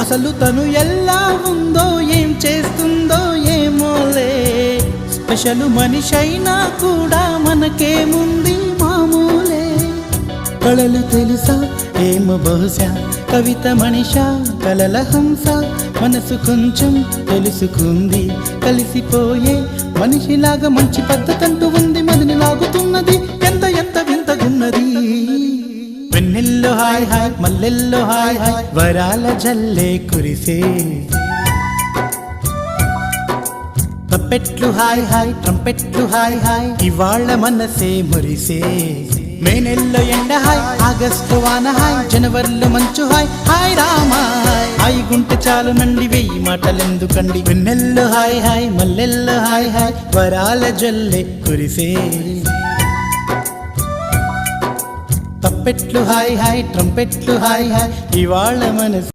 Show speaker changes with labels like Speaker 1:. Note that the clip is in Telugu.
Speaker 1: అసలు తను ఎలా ఉందో ఏం చేస్తుందో ఏమోలే, స్పెషల్ మనిషైనా కూడా మనకేముంది మామూలే. కళలు తెలుసా ఏమో బహుశా, కవిత మనిషా కలల హంస, మనసు కొంచెం తెలుసుకుంది కలిసిపోయే మనిషిలాగా, మంచి పద్ధతంటూ ఉంది మదిని లాగుతున్నది, ఎంత ఎంత వింతగున్నది. వెన్నెల్లో హాయ్ హాయ్ మల్లెల్లో హాయ్ హాయ్, వరాల జల్లే కురిసే. తప్పెట్లు హాయ్ హాయ్ ట్రంపెట్లు హాయ్ హాయ్, ఇవాళ మనసే మురిసే. మే నెల్లో ఎండ హాయ్, ఆగస్టు వాన హాయ్, జనవరిలో మంచు హాయ్, హాయ్ రామా హాయ్ గుంటె చాలు నండి వెయ్యి మాటలెందుకండి. వెన్నెల్లో హాయ్ హాయ్ మల్లెల్లో హాయ్ హాయ్, వరాల జల్లే కురిసే. తప్పెట్లు హాయ్ హాయ్ ట్రంపెట్లు హాయ్ హాయ్, ఇవాళ మనసు